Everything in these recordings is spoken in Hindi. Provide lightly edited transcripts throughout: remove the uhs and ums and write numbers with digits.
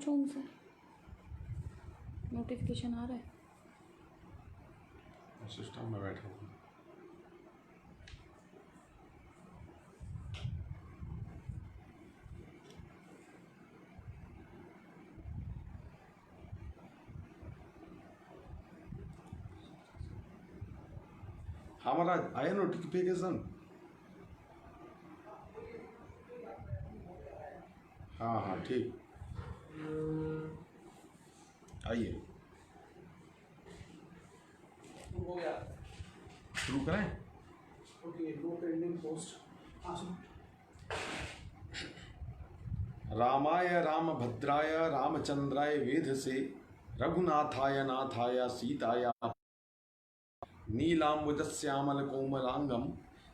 पूछो उनसे, नोटिफिकेशन आ रहा है। सिस्टम में बैठा हूँ। हमारा आया नोटिफिकेशन। हाँ हाँ ठीक, आइए हो गया। शुरू करें। Okay, no pending post. रामाय रामभद्राय रामचंद्राय वेधसे रघुनाथाय नाथाय सीताया नीलाम्बुजश्यामल कोमलांगम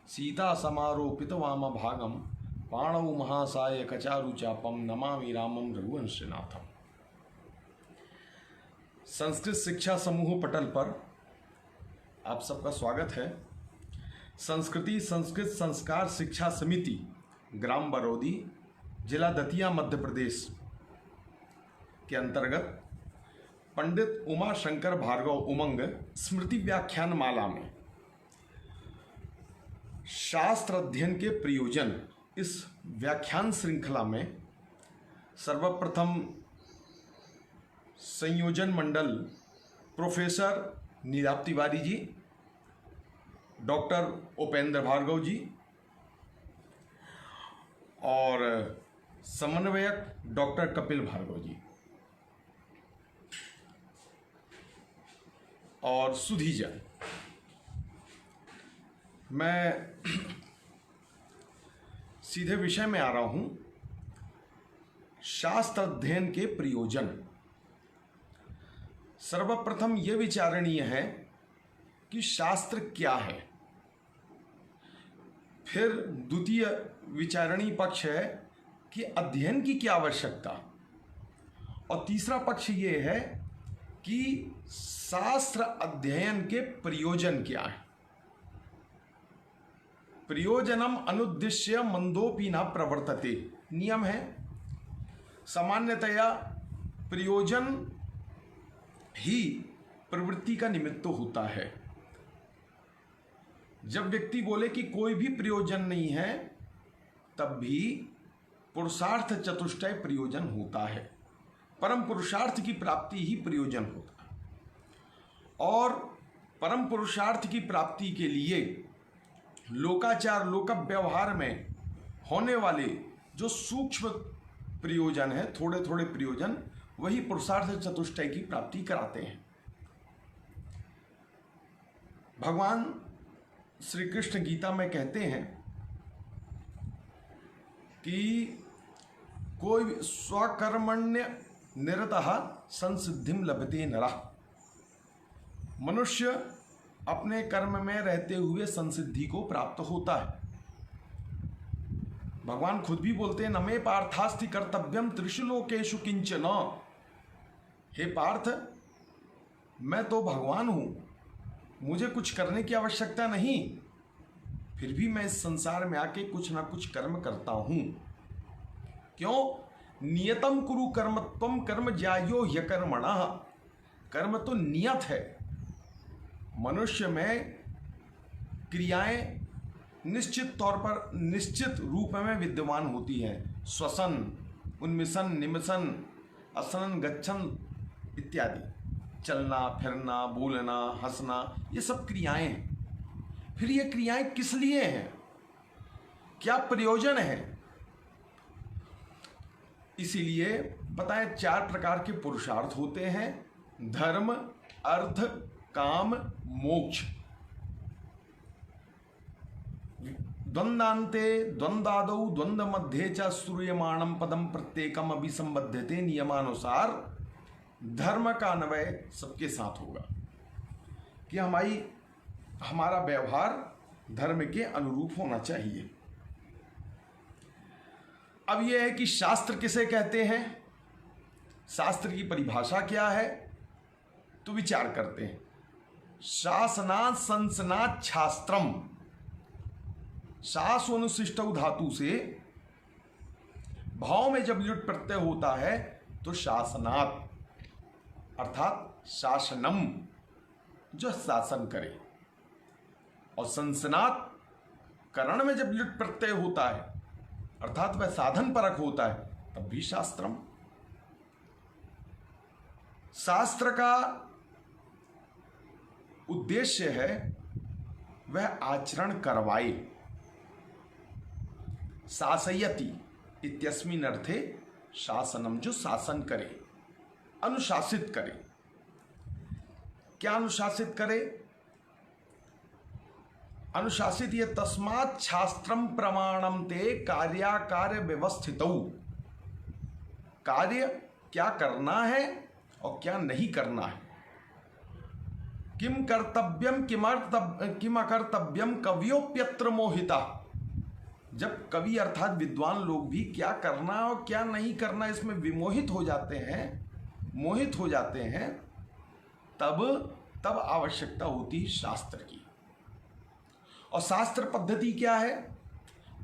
सीता समारोपित वाम भागम पाणौ महासाय कचारु चापम नमामि रामम रघुवंशनाथम। संस्कृत शिक्षा समूह पटल पर आप सबका स्वागत है। संस्कृति संस्कृत संस्कार शिक्षा समिति ग्राम बरौदी जिला दतिया मध्य प्रदेश के अंतर्गत पंडित उमा शंकर भार्गव उमंग स्मृति व्याख्यान माला में शास्त्र अध्ययन के प्रयोजन इस व्याख्यान श्रृंखला में सर्वप्रथम संयोजन मंडल प्रोफेसर नीलाभ तिवारी जी, डॉक्टर उपेंद्र भार्गव जी और समन्वयक डॉक्टर कपिल भार्गव जी और सुधीजा। मैं सीधे विषय में आ रहा हूं। शास्त्र अध्ययन के प्रयोजन। सर्वप्रथम यह विचारणीय है कि शास्त्र क्या है। फिर द्वितीय विचारणीय पक्ष है कि अध्ययन की क्या आवश्यकता, और तीसरा पक्ष ये है कि शास्त्र अध्ययन के प्रयोजन क्या है। प्रयोजनम अनुद्देश्य मंदोपि न प्रवर्तते नियम है। सामान्यतया प्रयोजन ही प्रवृत्ति का निमित्त होता है। जब व्यक्ति बोले कि कोई भी प्रयोजन नहीं है, तब भी पुरुषार्थ चतुष्टय प्रयोजन होता है। परम पुरुषार्थ की प्राप्ति ही प्रयोजन होता है, और परम पुरुषार्थ की प्राप्ति के लिए लोकाचार लोक व्यवहार में होने वाले जो सूक्ष्म प्रयोजन है, थोड़े थोड़े प्रयोजन, वही पुरुषार्थ चतुष्टय की प्राप्ति कराते हैं। भगवान श्री कृष्ण गीता में कहते हैं कि कोई स्वकर्मण्य निरतः संसिद्धिम लभते नरः। मनुष्य अपने कर्म में रहते हुए संसिद्धि को प्राप्त होता है। भगवान खुद भी बोलते हैं, नमे पार्थास्ति कर्तव्यम त्रिषु लोकेषु किंचन। हे पार्थ, मैं तो भगवान हूं, मुझे कुछ करने की आवश्यकता नहीं, फिर भी मैं इस संसार में आके कुछ ना कुछ कर्म करता हूं। क्यों? नियतम कुरु कर्म त्वम कर्म ज्यायो ह्यकर्मणः। कर्म तो नियत है। मनुष्य में क्रियाएं निश्चित तौर पर निश्चित रूप में विद्यमान होती हैं। श्वसन, उन्मिशन, निमिशन, असनन, गच्छन इत्यादि। चलना, फिरना, बोलना, हंसना, ये सब क्रियाएं हैं। फिर ये क्रियाएं किस लिए हैं? क्या प्रयोजन है? इसीलिए बताएं, 4 प्रकार के पुरुषार्थ होते हैं: धर्म, अर्थ, काम, मोक्ष। द्वंद्वान्ते द्वंद्वादौ द्वंद्व मध्ये च श्रूयमाणं पदम प्रत्येकम अभिसंबध्यते नियमानुसार। धर्म का अन्वय सबके साथ होगा कि हमारा व्यवहार धर्म के अनुरूप होना चाहिए। अब यह है कि शास्त्र किसे कहते हैं, शास्त्र की परिभाषा क्या है, तो विचार करते हैं। शासनात् संसनात् शास्त्रम। शास अनुशिष्ट धातु से भाव में जब लुट प्रत्यय होता है तो शासनात् अर्थात शासनम, जो शासन करे, और संसनात् करण में जब लिट प्रत्यय होता है अर्थात वह साधन परक होता है तब भी शास्त्रम। शास्त्र का उद्देश्य है वह आचरण करवाए। शासयति इत्यस्मिन् अर्थे शासनम, जो शासन करे, अनुशासित करे। क्या अनुशासित करे? अनुशासित ये तस्मात् शास्त्रम प्रमाणम ते कार्याकार व्यवस्थितौ। कार्य क्या करना है और क्या नहीं करना है। किम कर्तव्यम किम अकर्तव्यम कवियोप्यत्र मोहिता। जब कवि अर्थात विद्वान लोग भी क्या करना और क्या नहीं करना इसमें विमोहित हो जाते हैं, मोहित हो जाते हैं, तब आवश्यकता होती है शास्त्र की। और शास्त्र पद्धति क्या है?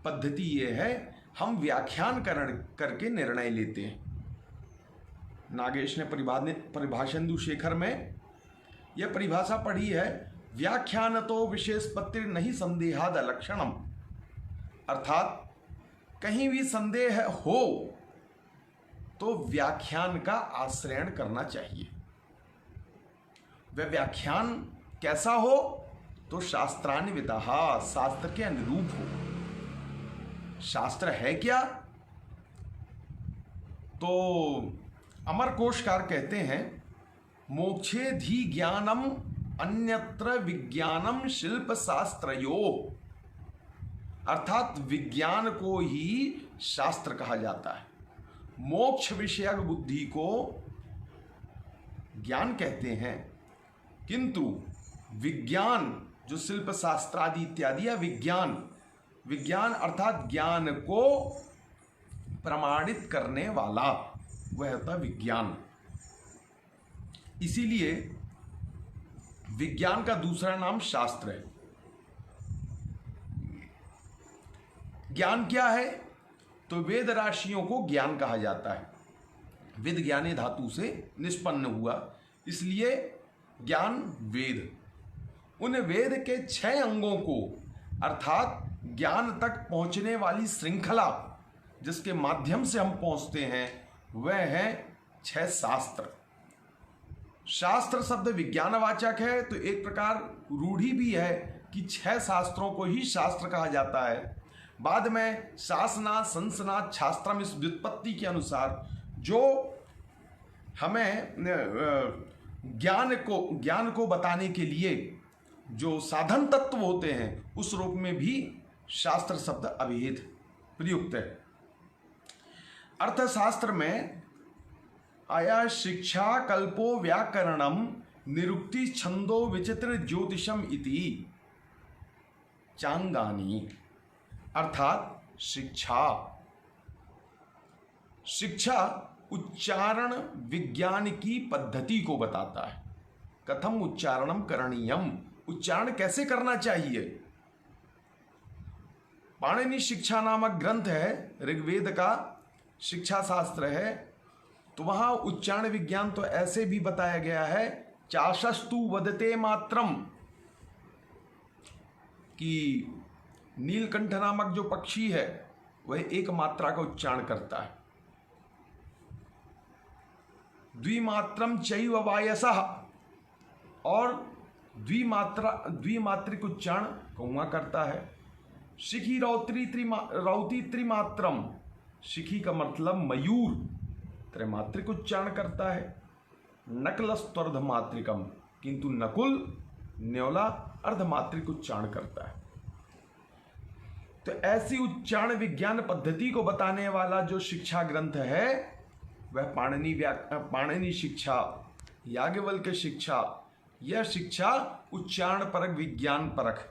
पद्धति ये है, हम व्याख्यान करके निर्णय लेते हैं। नागेश ने परिभाषेन्दु शेखर में यह परिभाषा पढ़ी है, व्याख्यान तो विशेषपत्ति नहीं संदेहाद लक्षणम। अर्थात कहीं भी संदेह हो तो व्याख्यान का आश्रयण करना चाहिए। वह व्याख्यान कैसा हो? तो शास्त्रान्वितः, शास्त्र के अनुरूप हो। शास्त्र है क्या? तो अमर कोशकार कहते हैं, मोक्षेधि ज्ञानम अन्यत्र विज्ञानम शिल्प शास्त्रयो। अर्थात विज्ञान को ही शास्त्र कहा जाता है। मोक्ष विषयक बुद्धि को ज्ञान कहते हैं, किंतु विज्ञान जो शिल्प शास्त्रादि इत्यादि या विज्ञान अर्थात ज्ञान को प्रमाणित करने वाला वह होता विज्ञान। इसीलिए विज्ञान का दूसरा नाम शास्त्र है। ज्ञान क्या है? तो वेद राशियों को ज्ञान कहा जाता है। विद ज्ञाने धातु से निष्पन्न हुआ, इसलिए ज्ञान वेद। उन वेद के 6 अंगों को अर्थात ज्ञान तक पहुंचने वाली श्रृंखला जिसके माध्यम से हम पहुंचते हैं वह है 6 शास्त्र। शास्त्र शब्द विज्ञानवाचक है, तो एक प्रकार रूढ़ी भी है कि 6 शास्त्रों को ही शास्त्र कहा जाता है। बाद में शासनात् संसनात् शास्त्रम, इस व्युत्पत्ति के अनुसार जो हमें ज्ञान को बताने के लिए जो साधन तत्व होते हैं उस रूप में भी शास्त्र शब्द अभिहित प्रयुक्त है। अर्थशास्त्र में आया शिक्षा कल्पो व्याकरणम निरुक्ति छंदो विचित्र ज्योतिषम इति चांगानी। अर्थात शिक्षा उच्चारण विज्ञान की पद्धति को बताता है। कथम उच्चारणम करणीयम, उच्चारण कैसे करना चाहिए। पाणिनि शिक्षा नामक ग्रंथ है, ऋग्वेद का शिक्षा शास्त्र है, तो वहां उच्चारण विज्ञान तो ऐसे भी बताया गया है, चाशस्तु वदते मात्रम, कि नीलकंठ नामक जो पक्षी है वह एक मात्रा का उच्चारण करता है। द्विमात्रम चैव वायसः, और द्विमात्रिक उच्चारण कौआ करता है। शिखी रौती त्रिमात्रम, शिखी का मतलब मयूर त्रिमात्रिक उच्चारण करता है। नकलस्त्वर्धमात्रिकम, किंतु नकुल न्योला अर्धमात्रिक उच्चारण करता है। तो ऐसी उच्चारण विज्ञान पद्धति को बताने वाला जो शिक्षा ग्रंथ है वह पाणिनि शिक्षा, याज्ञवल्क्य शिक्षा, यह शिक्षा उच्चारण परक विज्ञान परक।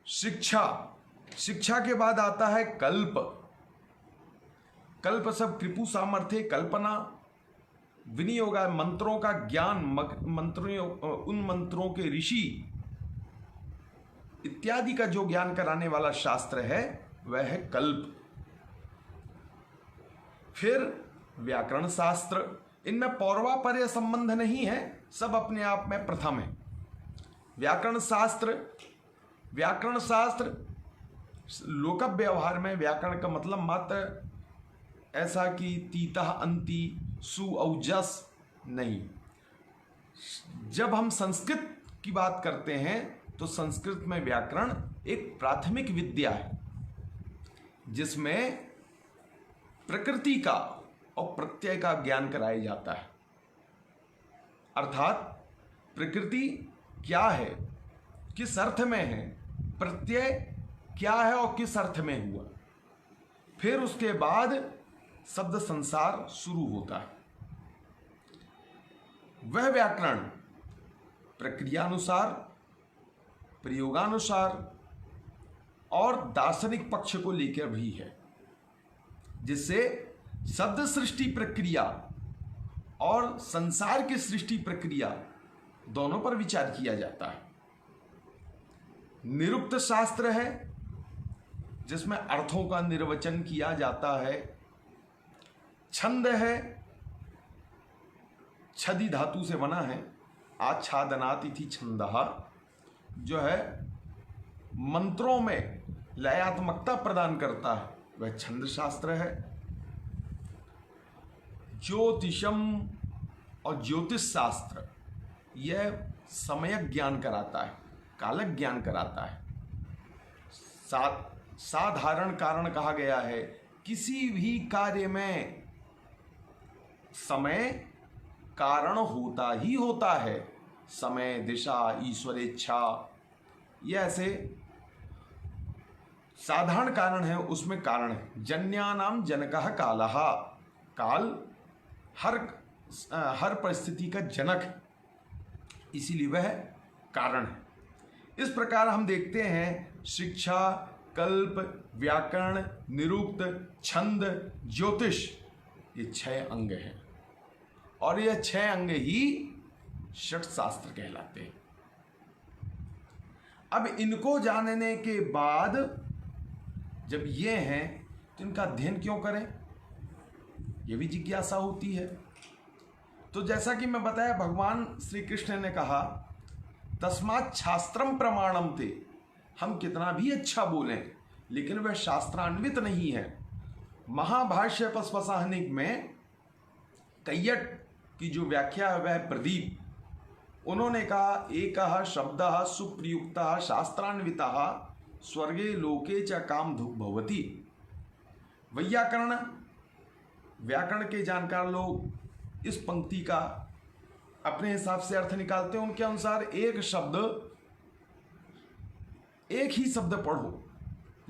शिक्षा के बाद आता है कल्प। कल्प सब कृपु सामर्थ्य, कल्पना, विनियोग, मंत्रों का ज्ञान, उन मंत्रों के ऋषि इत्यादि का जो ज्ञान कराने वाला शास्त्र है वह है कल्प। फिर व्याकरण शास्त्र, इनमें पौर्वापर्य संबंध नहीं है, सब अपने आप में प्रथम है। व्याकरण शास्त्र लोक व्यवहार में व्याकरण का मतलब मात्र ऐसा कि तीता अंति सु और जस नहीं। जब हम संस्कृत की बात करते हैं तो संस्कृत में व्याकरण एक प्राथमिक विद्या है जिसमें प्रकृति का और प्रत्यय का ज्ञान कराया जाता है। अर्थात प्रकृति क्या है, किस अर्थ में है, प्रत्यय क्या है और किस अर्थ में हुआ, फिर उसके बाद शब्द संसार शुरू होता है। वह व्याकरण प्रक्रियानुसार, प्रयोगानुसार और दार्शनिक पक्ष को लेकर भी है, जिससे शब्द सृष्टि प्रक्रिया और संसार की सृष्टि प्रक्रिया दोनों पर विचार किया जाता है। निरुक्त शास्त्र है जिसमें अर्थों का निर्वचन किया जाता है। छंद है, छदि धातु से बना है, आच्छादनात् इति छंदः, जो है मंत्रों में लयात्मकता प्रदान करता है, वह छंद शास्त्र है। ज्योतिषम और ज्योतिष शास्त्र यह समयक ज्ञान कराता है, कालक ज्ञान कराता है। साधारण कारण कहा गया है, किसी भी कार्य में समय कारण होता ही होता है। समय, दिशा, ईश्वरेच्छा, ये ऐसे साधारण कारण है, उसमें कारण है। जन्यानाम जनकः कालः, काल हर परिस्थिति का जनक है, इसीलिए वह कारण है। इस प्रकार हम देखते हैं शिक्षा, कल्प, व्याकरण, निरुक्त, छंद, ज्योतिष, ये 6 अंग हैं और ये 6 अंग ही षट शास्त्र कहलाते हैं। अब इनको जानने के बाद जब ये हैं तो इनका अध्ययन क्यों करें, ये भी जिज्ञासा होती है। तो जैसा कि मैं बताया, भगवान श्री कृष्ण ने कहा तस्मात् शास्त्रम प्रमाणम ते, हम कितना भी अच्छा बोलें लेकिन वह शास्त्रान्वित नहीं है। महाभाष्य पस्पसाहनिक में कैयट की जो व्याख्या है वह प्रदीप, उन्होंने कहा एकः शब्दः सुप्रयुक्तः शास्त्रान्वितः स्वर्गे लोके च कामधुक् भवति। व्याकरण के जानकार लोग इस पंक्ति का अपने हिसाब से अर्थ निकालते हैं। उनके अनुसार एक ही शब्द पढ़ो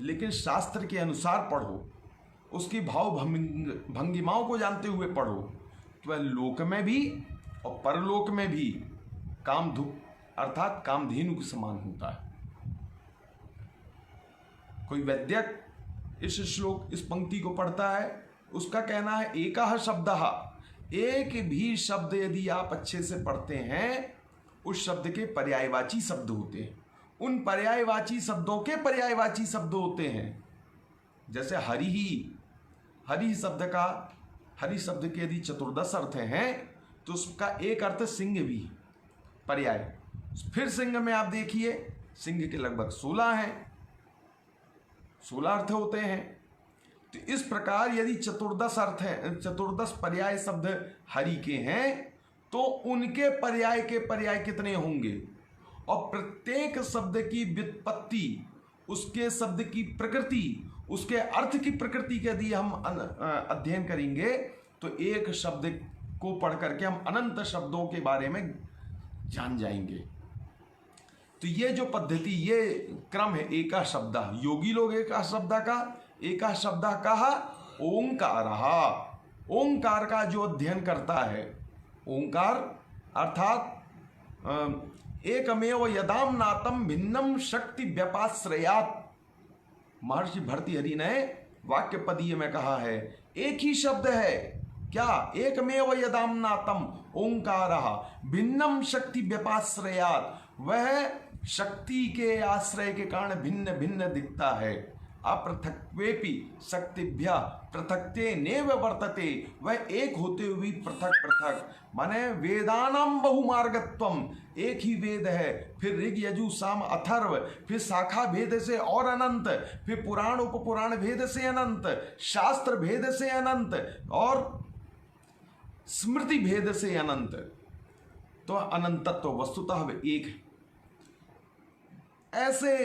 लेकिन शास्त्र के अनुसार पढ़ो, उसकी भाव भंगिमाओं को जानते हुए पढ़ो, तो वह लोक में भी और परलोक में भी कामधुक अर्थात कामधेनु के समान होता है। कोई वैद्यक इस पंक्ति को पढ़ता है, उसका कहना है एकः शब्दः, एक भी शब्द यदि आप अच्छे से पढ़ते हैं उस शब्द के पर्यायवाची शब्द होते हैं, उन पर्यायवाची शब्दों के पर्यायवाची शब्द होते हैं। जैसे हरि शब्द के यदि 14 अर्थ हैं तो उसका एक अर्थ सिंह भी पर्याय। फिर सिंह में आप देखिए, सिंह के लगभग 16 हैं, 16 अर्थ होते हैं। तो इस प्रकार यदि 14 अर्थ है, 14 पर्याय शब्द हरि के हैं तो उनके पर्याय के पर्याय कितने होंगे, और प्रत्येक शब्द की व्युत्पत्ति, उसके शब्द की प्रकृति, उसके अर्थ की प्रकृति के यदि हम अध्ययन करेंगे तो एक शब्द को पढ़ करके हम अनंत शब्दों के बारे में जान जाएंगे। तो ये जो पद्धति, ये क्रम है एका शब्द। योगी लोग एका शब्द कहा ओंकारः, ओंकार का जो अध्ययन करता है, ओंकार अर्थात एकमेव यदाम नातम भिन्नम शक्ति व्यपाश्रयात्। महर्षि भर्तृहरि ने वाक्य पदीय में कहा है एक ही शब्द है, क्या, एकमेव यदाम नातम ओंकारः भिन्नम शक्ति व्यपाश्रयात्, वह शक्ति के आश्रय के कारण भिन्न भिन्न दिखता है। अपृथक्वेपि शक्तिभ्य पृथक्ते नेव वर्तते, वह एक होते हुए भी पृथक पृथक, माने वेदानाम बहुमार्गत्वम, एक ही वेद है, फिर ऋग यजु साम अथर्व, फिर शाखा भेद से और अनंत, फिर पुराण उपपुराण भेद से अनंत, शास्त्र भेद से अनंत और स्मृति भेद से अनंत। तो अनंतत्व वस्तुतः एक है। ऐसे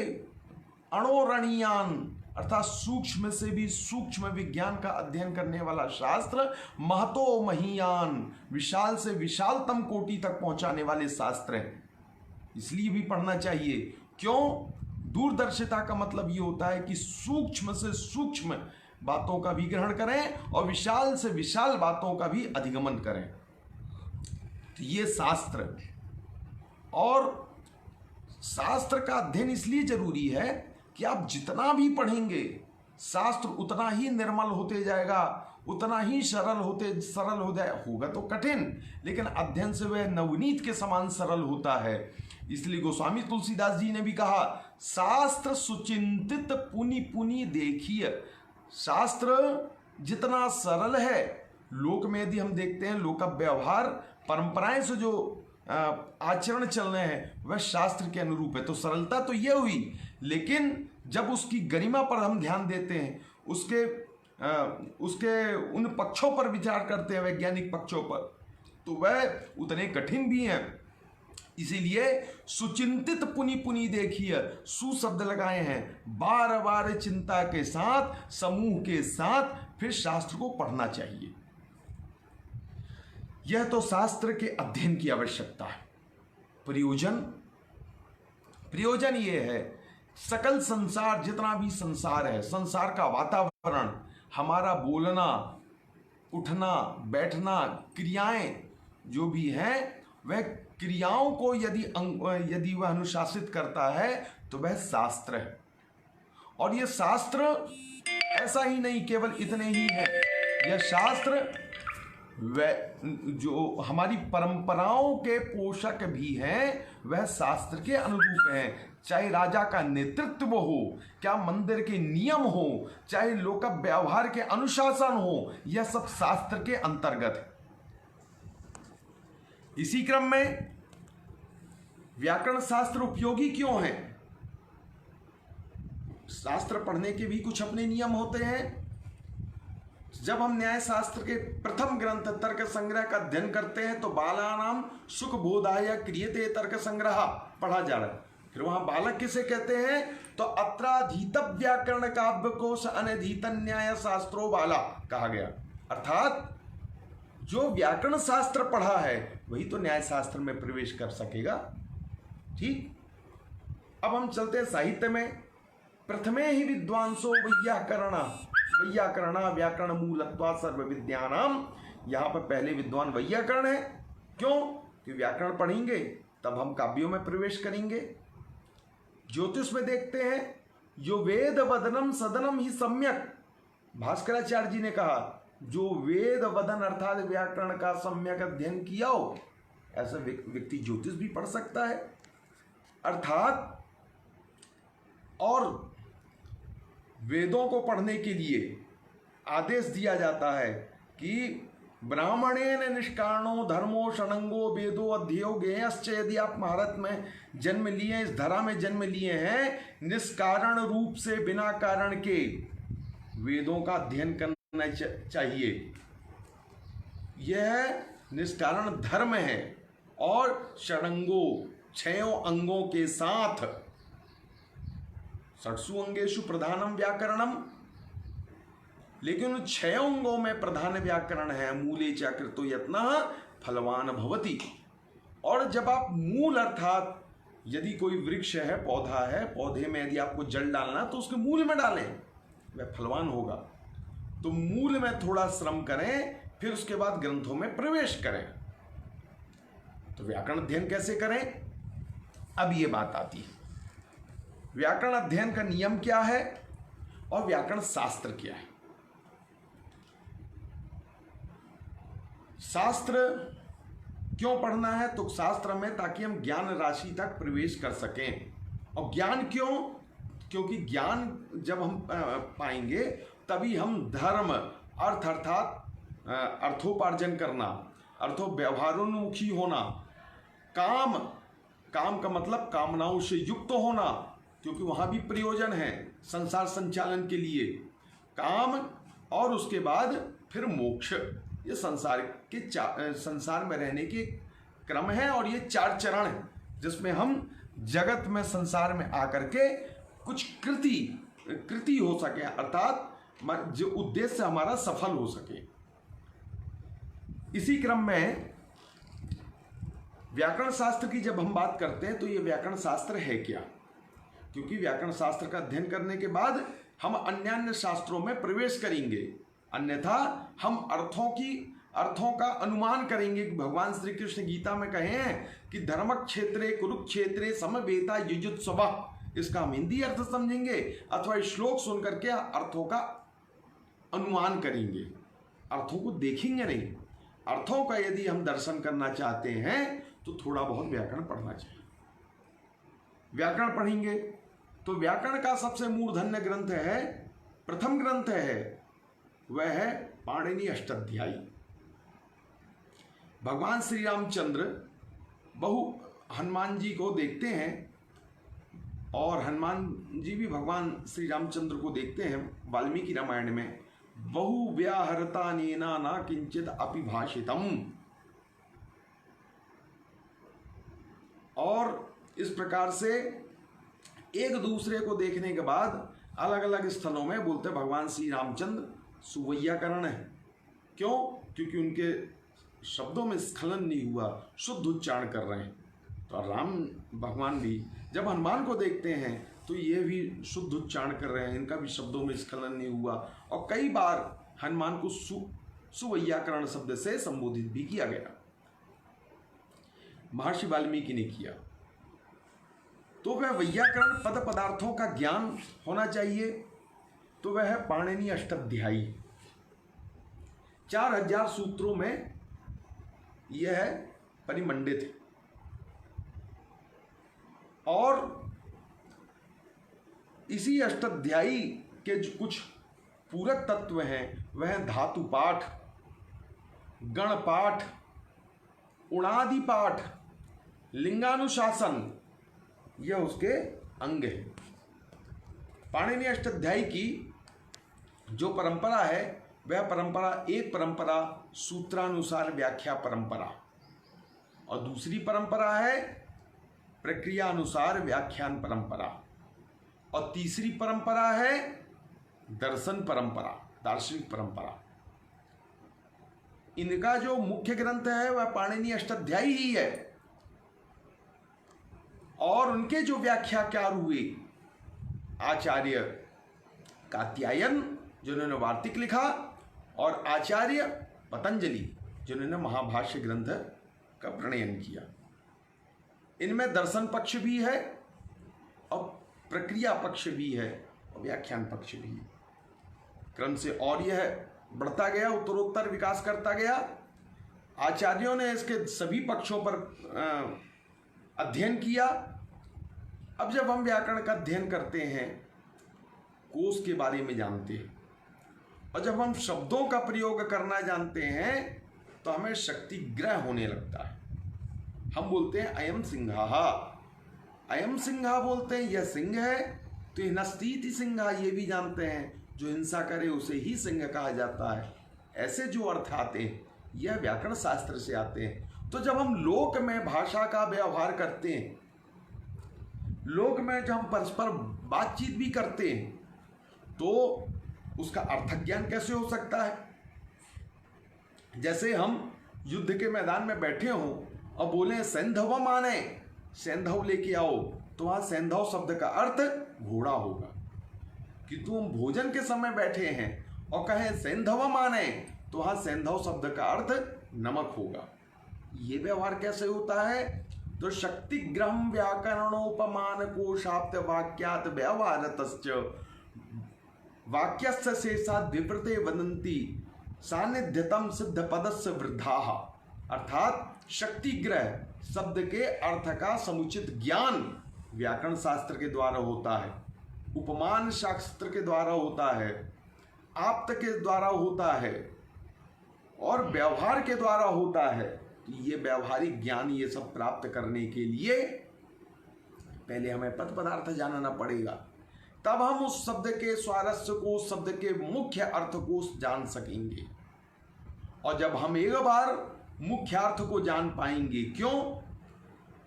अणोरणीयान अर्थात सूक्ष्म से भी सूक्ष्म विज्ञान का अध्ययन करने वाला शास्त्र, महतो महीयान, विशाल से विशालतम कोटि तक पहुंचाने वाले शास्त्र हैं। इसलिए भी पढ़ना चाहिए। क्यों? दूरदर्शिता का मतलब ये होता है कि सूक्ष्म से सूक्ष्म बातों का भी ग्रहण करें और विशाल से विशाल बातों का भी अधिगमन करें। तो ये शास्त्र, और शास्त्र का अध्ययन इसलिए जरूरी है कि आप जितना भी पढ़ेंगे शास्त्र उतना ही निर्मल होते जाएगा, उतना ही सरल हो जाए। होगा तो कठिन, लेकिन अध्ययन से वह नवनीत के समान सरल होता है। इसलिए गोस्वामी तुलसीदास जी ने भी कहा, शास्त्र सुचिंतित पुनि पुनि देखिए। शास्त्र जितना सरल है, लोक में यदि हम देखते हैं लोक व्यवहार परंपराएं से जो आचरण चल रहे हैं वह शास्त्र के अनुरूप है। तो सरलता तो ये हुई, लेकिन जब उसकी गरिमा पर हम ध्यान देते हैं, उसके उन पक्षों पर विचार करते हैं, वैज्ञानिक पक्षों पर, तो वह उतने कठिन भी हैं। इसीलिए सुचिंतित पुनि पुनि देखिए, सु शब्द लगाए हैं, बार बार चिंता के साथ समूह के साथ फिर शास्त्र को पढ़ना चाहिए। यह तो शास्त्र के अध्ययन की आवश्यकता है। प्रयोजन ये है, सकल संसार जितना भी संसार है, संसार का वातावरण, हमारा बोलना, उठना, बैठना, क्रियाएं जो भी हैं, वह क्रियाओं को यदि वह अनुशासित करता है तो वह शास्त्र है। और यह शास्त्र ऐसा ही नहीं केवल इतने ही है, यह शास्त्र वह जो हमारी परंपराओं के पोषक भी हैं, वह शास्त्र के अनुरूप हैं। चाहे राजा का नेतृत्व हो, क्या मंदिर के नियम हो, चाहे लोक व्यवहार के अनुशासन हो, यह सब शास्त्र के अंतर्गत है। इसी क्रम में व्याकरण शास्त्र उपयोगी क्यों है? शास्त्र पढ़ने के भी कुछ अपने नियम होते हैं। जब हम न्याय शास्त्र के प्रथम ग्रंथ तर्क संग्रह का अध्ययन करते हैं तो बालानाम सुख बोधाय क्रियते तर्क संग्रह पढ़ा जा रहा है। फिर वहां बालक किसे कहते हैं? तो अत्राधीत व्याकरण काव्य कोश अनधीत न्याय शास्त्रो बाला कहा गया। अर्थात जो व्याकरण शास्त्र पढ़ा है वही तो न्याय शास्त्र में प्रवेश कर सकेगा। ठीक, अब हम चलते हैं साहित्य में। प्रथमे ही विद्वांसो वैयाकरण व्याकरण मूलत्वा सर्व विद्यानाम। यहां पर पहले विद्वान वैयाकरण है। क्यों? कि व्याकरण पढ़ेंगे तब हम काव्यों में प्रवेश करेंगे। ज्योतिष में देखते हैं, जो वेद वदनम सदनम ही सम्यक, भास्कराचार्य जी ने कहा, जो वेद वदन अर्थात व्याकरण का सम्यक अध्ययन किया हो, ऐसा व्यक्ति ज्योतिष भी पढ़ सकता है। अर्थात और वेदों को पढ़ने के लिए आदेश दिया जाता है कि ब्राह्मणेन निष्कारणो धर्मो षडंगो वेदो अध्ययो ज्ञेयश्च। यदि आप भारत में जन्म लिए, इस धरा में जन्म लिए हैं, निष्कारण रूप से बिना कारण के वेदों का अध्ययन करना चाहिए। यह निष्कारण धर्म है। और षडंगो 6 अंगों के साथ, षट्सु अंगेषु प्रधानम व्याकरणम, लेकिन उन 6 अंगों में प्रधान व्याकरण है। मूले च कृतो यत्नः फलवान भवति। और जब आप मूल अर्थात यदि कोई वृक्ष है, पौधा है, पौधे में यदि आपको जल डालना तो उसके मूल में डालें, वह फलवान होगा। तो मूल में थोड़ा श्रम करें, फिर उसके बाद ग्रंथों में प्रवेश करें। तो व्याकरण अध्ययन कैसे करें? अब ये बात आती है, व्याकरण अध्ययन का नियम क्या है और व्याकरण शास्त्र क्या है। शास्त्र क्यों पढ़ना है? तो शास्त्र में ताकि हम ज्ञान राशि तक प्रवेश कर सकें। और ज्ञान क्यों? क्योंकि ज्ञान जब हम पाएंगे तभी हम धर्म अर्थ अर्थात अर्थोपार्जन करना, व्यवहारोन्मुखी होना, काम का मतलब कामनाओं से युक्त होना, क्योंकि वहाँ भी प्रयोजन है संसार संचालन के लिए, काम और उसके बाद फिर मोक्ष। ये संसार में रहने के क्रम है और ये 4 चरण है जिसमें हम जगत में संसार में आकर के कुछ कृति हो सके, अर्थात जो उद्देश्य हमारा सफल हो सके। इसी क्रम में व्याकरण शास्त्र की जब हम बात करते हैं तो ये व्याकरण शास्त्र है क्या, क्योंकि व्याकरण शास्त्र का अध्ययन करने के बाद हम अन्य शास्त्रों में प्रवेश करेंगे, अन्यथा हम अर्थों का अनुमान करेंगे। भगवान श्री कृष्ण गीता में कहे हैं कि धर्म क्षेत्रे कुरुक्षेत्रे समवेता युजुत्सव, इसका हम हिंदी अर्थ समझेंगे अथवा श्लोक सुन करके अर्थों का अनुमान करेंगे, अर्थों को देखेंगे नहीं। अर्थों का यदि हम दर्शन करना चाहते हैं तो थोड़ा बहुत व्याकरण पढ़ना चाहिए। व्याकरण पढ़ेंगे तो व्याकरण का सबसे मूर्धन्य ग्रंथ है, प्रथम ग्रंथ है, वह है पाणिनि अष्टाध्यायी। भगवान श्री रामचंद्र हनुमान जी को देखते हैं और हनुमान जी भी भगवान श्री रामचंद्र को देखते हैं वाल्मीकि रामायण में, बहु व्याहरता नेना ना किंचित अपि भाषितम। और इस प्रकार से एक दूसरे को देखने के बाद अलग अलग स्थलों में बोलते भगवान श्री रामचंद्र सुवैयाकरण है। क्यों? क्योंकि उनके शब्दों में स्खलन नहीं हुआ, शुद्ध उच्चारण कर रहे हैं। तो राम भगवान भी जब हनुमान को देखते हैं तो ये भी शुद्ध उच्चारण कर रहे हैं, इनका भी शब्दों में स्खलन नहीं हुआ। और कई बार हनुमान को सुवैयाकरण शब्द से संबोधित भी किया गया, महर्षि वाल्मीकि ने किया। तो वह वैयाकरण पद पदार्थों का ज्ञान होना चाहिए, तो वह है पाणिनि अष्टाध्यायी। 4000 सूत्रों में यह है परिमंडित। और इसी अष्टाध्यायी के जो कुछ पूरक तत्व हैं वह धातु पाठ, गण पाठ, उणादि पाठ, लिंगानुशासन, यह उसके अंग है। पाणिनि अष्टाध्यायी की जो परंपरा है वह एक परंपरा सूत्रानुसार व्याख्या परंपरा, और दूसरी परंपरा है प्रक्रियानुसार व्याख्यान परंपरा, और तीसरी परंपरा है दर्शन परंपरा, दार्शनिक परंपरा। इनका जो मुख्य ग्रंथ है वह पाणिनि अष्टाध्यायी ही है। और उनके जो व्याख्याकार हुए आचार्य कात्यायन जिन्होंने वार्तिक लिखा, और आचार्य पतंजलि जिन्होंने महाभाष्य ग्रंथ का प्रणयन किया। इनमें दर्शन पक्ष भी है और प्रक्रिया पक्ष भी है और व्याख्यान पक्ष भी है। क्रम से और यह बढ़ता गया, उत्तरोत्तर विकास करता गया। आचार्यों ने इसके सभी पक्षों पर अध्ययन किया। अब जब हम व्याकरण का अध्ययन करते हैं, कोश के बारे में जानते हैं, और जब हम शब्दों का प्रयोग करना जानते हैं तो हमें शक्ति ग्रह होने लगता है। हम बोलते हैं अयम सिंहा, अयम सिंहा बोलते हैं, यह सिंह है। तो नस्तीति सिंहा, ये भी जानते हैं जो हिंसा करे उसे ही सिंह कहा जाता है। ऐसे जो अर्थ आते हैं यह व्याकरण शास्त्र से आते हैं। तो जब हम लोक में भाषा का व्यवहार करते हैं, लोक में जब हम परस्पर बातचीत भी करते हैं, तो उसका अर्थ ज्ञान कैसे हो सकता है? जैसे हम युद्ध के मैदान में बैठे हों और बोले सैंधव माने, सैंधव लेके आओ, तो वहाँ सैंधव शब्द का अर्थ घोड़ा होगा। कि तुम भोजन के समय बैठे हैं और कहें सैंधव माने, तो वहाँ सैंधव शब्द का अर्थ नमक होगा। ये व्यवहार कैसे होता है? तो शक्ति ग्रह व्याकरणोपमान कोशाप्त वाक्यात व्यवहारतश्च वाक्यस्य शेषात् विवृते वदन्ति सानिध्यतम सिद्ध पदस्य वृद्धाः। अर्थात शक्ति ग्रह शब्द के अर्थ का समुचित ज्ञान व्याकरण शास्त्र के द्वारा होता है। उपमान शास्त्र के द्वारा होता है, आप्त के द्वारा होता है और व्यवहार के द्वारा होता है। तो ये व्यवहारिक ज्ञान ये सब प्राप्त करने के लिए पहले हमें पद पदार्थ जानना पड़ेगा, तब हम उस शब्द के स्वारस्य को, उस शब्द के मुख्य अर्थ को जान सकेंगे। और जब हम एक बार मुख्य अर्थ को जान पाएंगे, क्यों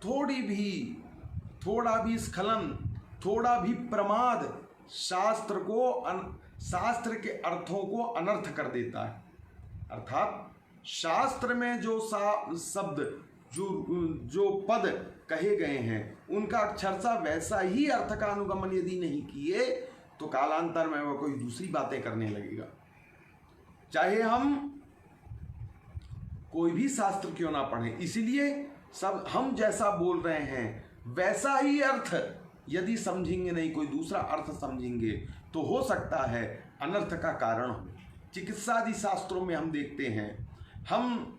थोड़ा भी स्खलन, थोड़ा भी प्रमाद शास्त्र के अर्थों को अनर्थ कर देता है। अर्थात शास्त्र में जो शब्द जो पद कहे गए हैं उनका अक्षरशः वैसा ही अर्थ का अनुगमन यदि नहीं किए तो कालांतर में वह कोई दूसरी बातें करने लगेगा। चाहे हम कोई भी शास्त्र क्यों ना पढ़ें, इसीलिए सब हम जैसा बोल रहे हैं वैसा ही अर्थ यदि समझेंगे नहीं, कोई दूसरा अर्थ समझेंगे तो हो सकता है अनर्थ का कारण हो। चिकित्सादि शास्त्रों में हम देखते हैं, हम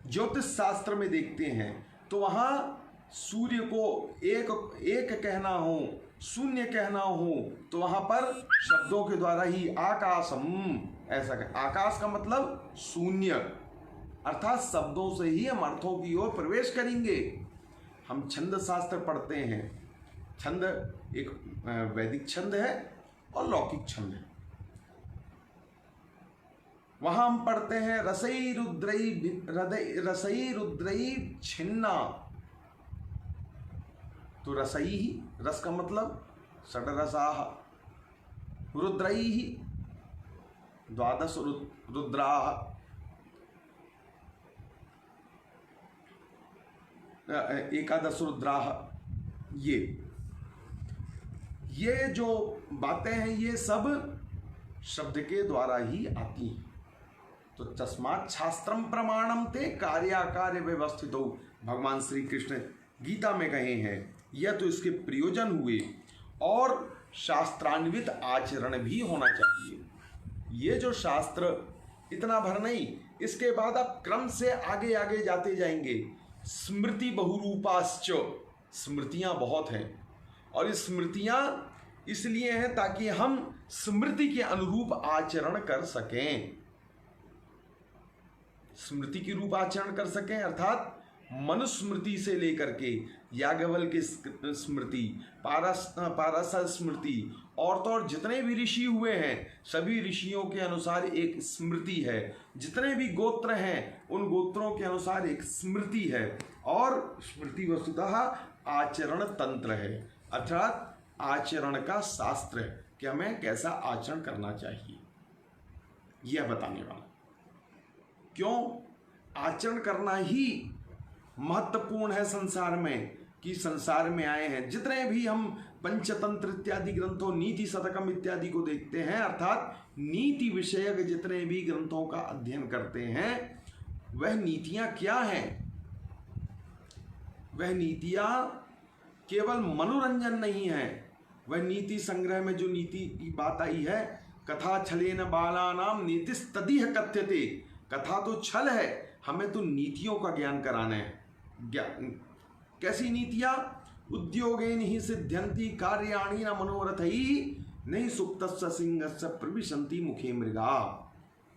ज्योतिष शास्त्र में देखते हैं, तो वहाँ सूर्य को एक कहना हो, शून्य कहना हो, तो वहाँ पर शब्दों के द्वारा ही आकाशम ऐसा आकाश का मतलब शून्य, अर्थात शब्दों से ही हम अर्थों की ओर प्रवेश करेंगे। हम छंद शास्त्र पढ़ते हैं, छंद एक वैदिक छंद है और लौकिक छंद है। वहां हम पढ़ते हैं रसई रुद्रई छिन्ना, तो रसई ही, रस का मतलब षड्रसाः, रुद्रई ही द्वादश रुद्राः, एकादश रुद्राः। ये जो बातें हैं ये सब शब्द के द्वारा ही आती हैं। तो तस्मात् शास्त्रम प्रमाणम ते कार्याकार्य व्यवस्थितो, भगवान श्री कृष्ण गीता में कहे हैं। यह तो इसके प्रयोजन हुए और शास्त्रान्वित आचरण भी होना चाहिए। ये जो शास्त्र इतना भर नहीं, इसके बाद आप क्रम से आगे आगे जाते जाएंगे। स्मृति बहुरूपाश्च, स्मृतियाँ बहुत हैं और ये स्मृतियाँ इसलिए हैं ताकि हम स्मृति के अनुरूप आचरण कर सकें, स्मृति के रूप आचरण कर सकें। अर्थात मनुस्मृति से लेकर के याज्ञवल्क्य की स्मृति, पारस स्मृति और तो और जितने भी ऋषि हुए हैं सभी ऋषियों के अनुसार एक स्मृति है। जितने भी गोत्र हैं उन गोत्रों के अनुसार एक स्मृति है और स्मृति वस्तुतः आचरण तंत्र है, अर्थात आचरण का शास्त्र है कि हमें कैसा आचरण करना चाहिए, यह बताने वाला। क्यों आचरण करना ही महत्वपूर्ण है संसार में, कि संसार में आए हैं। जितने भी हम पंचतंत्र इत्यादि ग्रंथों, नीति शतकम इत्यादि को देखते हैं, अर्थात नीति विषयक जितने भी ग्रंथों का अध्ययन करते हैं, वह नीतियां क्या हैं? वह नीतियां केवल मनोरंजन नहीं है। वह नीति संग्रह में जो नीति की बात आई है, कथा छलेन बालानाम नीतिस्तदिह कथ्यते, कथा तो छल है, हमें तो नीतियों का ज्ञान कराना है। कैसी नीतियां? उद्योगेन ही सिद्ध्यंति कार्याणि न मनोरथैः नहीं सुप्तस्य सिंहस्य प्रविशन्ति मुखे मृगा।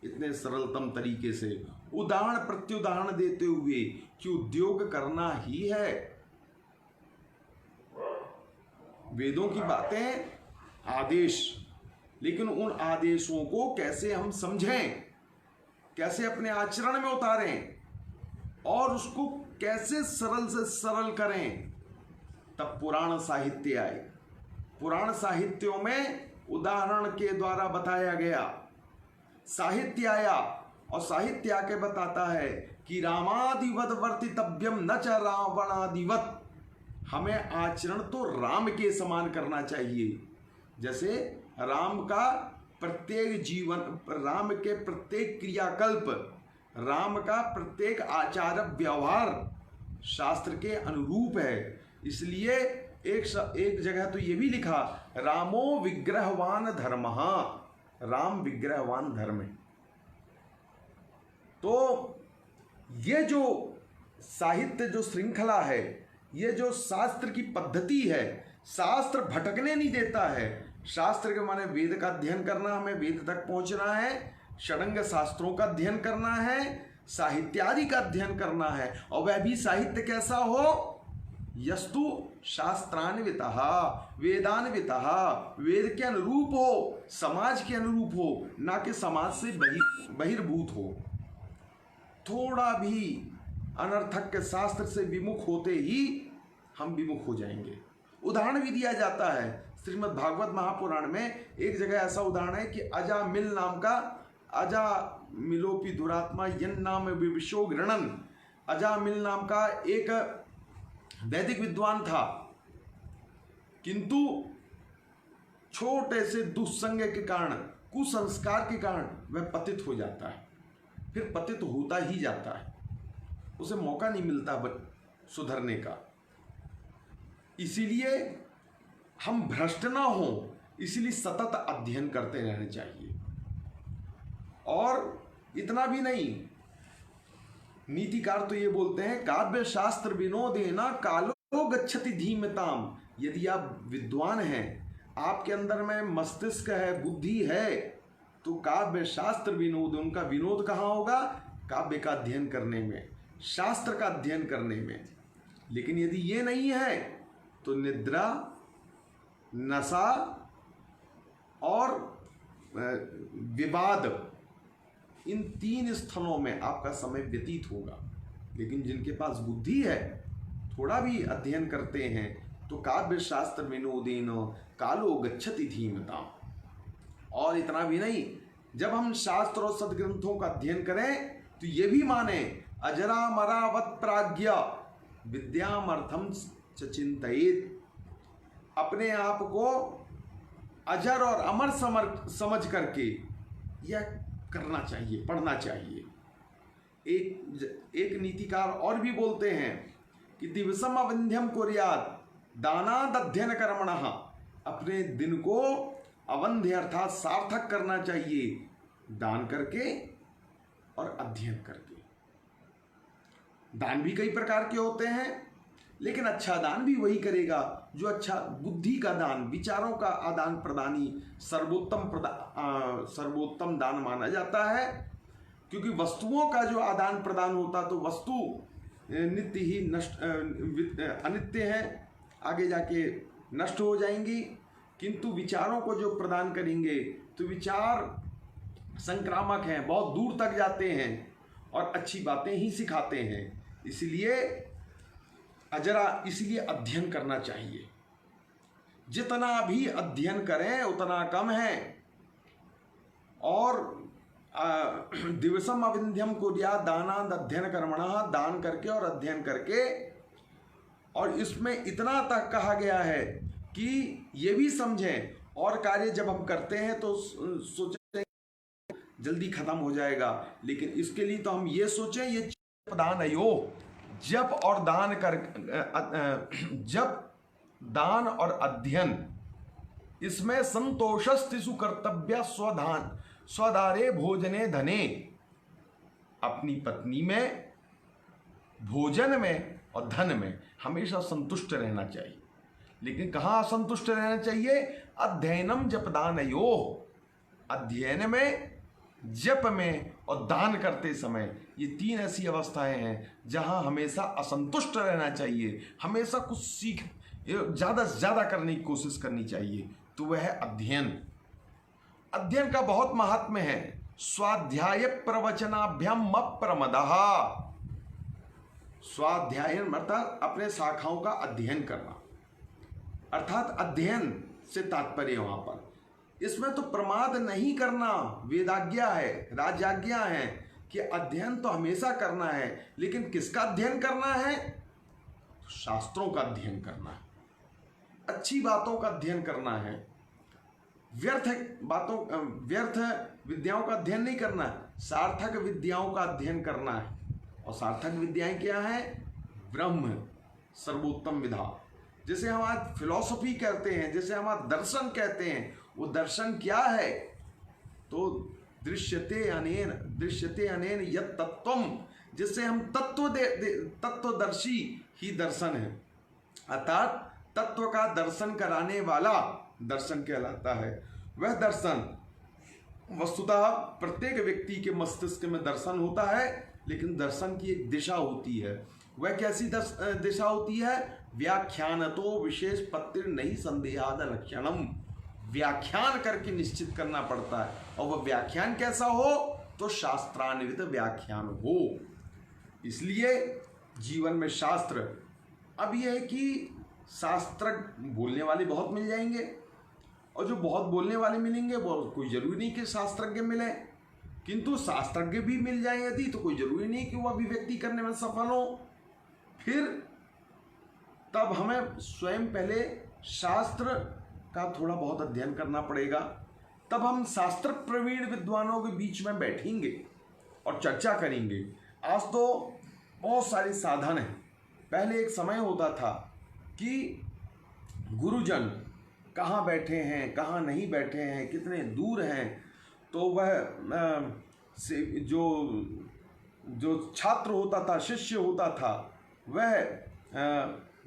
इतने सरलतम तरीके से उदाहरण प्रत्युदाहरण देते हुए कि उद्योग करना ही है। वेदों की बातें आदेश, लेकिन उन आदेशों को कैसे हम समझें, कैसे अपने आचरण में उतारें और उसको कैसे सरल से सरल करें, तब पुराण साहित्य आए। पुराण साहित्यों में उदाहरण के द्वारा बताया गया, साहित्य आया और साहित्य आके बताता है कि रामादिवत वर्तितव्यम न च रावणादिवत, हमें आचरण तो राम के समान करना चाहिए। जैसे राम का प्रत्येक जीवन, राम के प्रत्येक क्रियाकल्प, राम का प्रत्येक आचार व्यवहार शास्त्र के अनुरूप है। इसलिए एक जगह तो ये भी लिखा, रामो विग्रहवान धर्मः, राम विग्रहवान धर्म है। तो ये जो साहित्य जो श्रृंखला है, ये जो शास्त्र की पद्धति है, शास्त्र भटकने नहीं देता है, शास्त्र के माने वेद का अध्ययन करना, हमें वेद तक पहुंचना है, षडंग शास्त्रों का अध्ययन करना है, साहित्यादि का अध्ययन करना है, और वह भी साहित्य कैसा हो? यस्तु शास्त्रान्वितः वेदान्वितः, वेद के अनुरूप हो, समाज के अनुरूप हो, ना कि समाज से बहिर्भूत हो। थोड़ा भी अनर्थक के शास्त्र से विमुख होते ही हम विमुख हो जाएंगे। उदाहरण भी दिया जाता है श्रीमद् भागवत महापुराण में। एक जगह ऐसा उदाहरण है कि अजामिल नाम का, अजा मिलोपि दुरात्मा यन नाम विविशो गृणन, अजामिल नाम का एक वैदिक विद्वान था, किंतु छोटे से दुस्संग के कारण, कुसंस्कार के कारण वह पतित हो जाता है, फिर पतित होता ही जाता है, उसे मौका नहीं मिलता सुधरने का। इसीलिए हम भ्रष्ट ना हो, इसीलिए सतत अध्ययन करते रहना चाहिए। और इतना भी नहीं, नीतिकार तो ये बोलते हैं काव्य शास्त्र विनोदेना कालो गच्छति धीमताम। यदि आप विद्वान हैं, आपके अंदर में मस्तिष्क है, बुद्धि है, तो काव्य शास्त्र विनोद, उनका विनोद कहाँ होगा? काव्य का अध्ययन करने में, शास्त्र का अध्ययन करने में। लेकिन यदि ये नहीं है तो निद्रा, नशा और विवाद, इन 3 स्थलों में आपका समय व्यतीत होगा। लेकिन जिनके पास बुद्धि है, थोड़ा भी अध्ययन करते हैं, तो काव्य शास्त्र विनोदेन कालो गच्छति धीमताम। और इतना भी नहीं, जब हम शास्त्र और सदग्रंथों का अध्ययन करें तो ये भी माने अजरा मरावत प्राज्ञा विद्यामर्थम च चिंतयेत। अपने आप को अजर और अमर समझ करके यह करना चाहिए, पढ़ना चाहिए। एक नीतिकार और भी बोलते हैं कि दिवसम अवंध्यम कुर्यात् दानाद अध्ययन कर्मणः। अपने दिन को अवंध्य अर्थात सार्थक करना चाहिए, दान करके और अध्ययन करके। दान भी कई प्रकार के होते हैं, लेकिन अच्छा दान भी वही करेगा जो अच्छा बुद्धि का दान, विचारों का आदान प्रदान ही सर्वोत्तम दान माना जाता है। क्योंकि वस्तुओं का जो आदान प्रदान होता, तो वस्तु नित्य ही अनित्य है, आगे जाके नष्ट हो जाएंगी। किंतु विचारों को जो प्रदान करेंगे तो विचार संक्रामक हैं, बहुत दूर तक जाते हैं और अच्छी बातें ही सिखाते हैं। इसलिए अध्ययन करना चाहिए। जितना भी अध्ययन करें उतना कम है। और दिवसम अविंध्यम कुर्यात् दानाद अध्ययन कर्मणः, दान करके और अध्ययन करके। और इसमें इतना तक कहा गया है कि ये भी समझें, और कार्य जब हम करते हैं तो सोचें जल्दी खत्म हो जाएगा, लेकिन इसके लिए तो हम ये सोचें ये दान यो, जप और दान कर, जप दान और अध्ययन, इसमें संतोषस्तिषु कर्तव्य स्वदारे भोजने धने। अपनी पत्नी में, भोजन में और धन में हमेशा संतुष्ट रहना चाहिए। लेकिन कहाँ असंतुष्ट रहना चाहिए? अध्ययनम जपदानयो, अध्ययन में, जप में और दान करते समय, ये 3 ऐसी अवस्थाएं हैं जहां हमेशा असंतुष्ट रहना चाहिए। हमेशा कुछ ज़्यादा से ज़्यादा करने की कोशिश करनी चाहिए। तो वह है अध्ययन। अध्ययन का बहुत महात्म्य है। स्वाध्याय प्रवचनाभ्याम अप्रमदः। स्वाध्याय अर्थात अपने शाखाओं का अध्ययन करना, अर्थात अध्ययन से तात्पर्य वहां पर, इसमें तो प्रमाद नहीं करना वेदाज्ञा है, राजाज्ञा है कि अध्ययन तो हमेशा करना है। लेकिन किसका अध्ययन करना है? शास्त्रों का अध्ययन करना है, अच्छी बातों का अध्ययन करना है। व्यर्थ विद्याओं का अध्ययन नहीं करना है, सार्थक विद्याओं का अध्ययन करना है। और सार्थक विद्याएं क्या है? ब्रह्म, सर्वोत्तम विधा। जैसे हम आज फिलॉसफी कहते हैं, जैसे हम आज दर्शन कहते हैं, वो दर्शन क्या है? तो दृश्यते अनेन यत् तत्वम, जिससे हम तत्वदर्शी ही दर्शन है, अर्थात तत्व का दर्शन कराने वाला दर्शन कहलाता है। वह दर्शन वस्तुतः प्रत्येक व्यक्ति के मस्तिष्क में दर्शन होता है, लेकिन दर्शन की एक दिशा होती है। वह कैसी दिशा होती है? व्याख्यान तो विशेष पत्र नहीं संदेहाद लक्षणम, व्याख्यान करके निश्चित करना पड़ता है। और वह व्याख्यान कैसा हो? तो शास्त्रान्वित व्याख्यान हो। इसलिए जीवन में शास्त्र, अब यह है कि शास्त्र बोलने वाले बहुत मिल जाएंगे, और जो बहुत बोलने वाले मिलेंगे वो कोई जरूरी नहीं कि शास्त्रज्ञ मिले, किंतु शास्त्रज्ञ भी मिल जाए यदि, तो कोई जरूरी नहीं कि वो अभिव्यक्ति करने में सफल हो। फिर तब हमें स्वयं पहले शास्त्र का थोड़ा बहुत अध्ययन करना पड़ेगा, तब हम शास्त्र प्रवीण विद्वानों के बीच में बैठेंगे और चर्चा करेंगे। आज तो बहुत सारे साधन हैं। पहले एक समय होता था कि गुरुजन कहाँ बैठे हैं, कहाँ नहीं बैठे हैं, कितने दूर हैं, तो वह जो छात्र होता था, शिष्य होता था, वह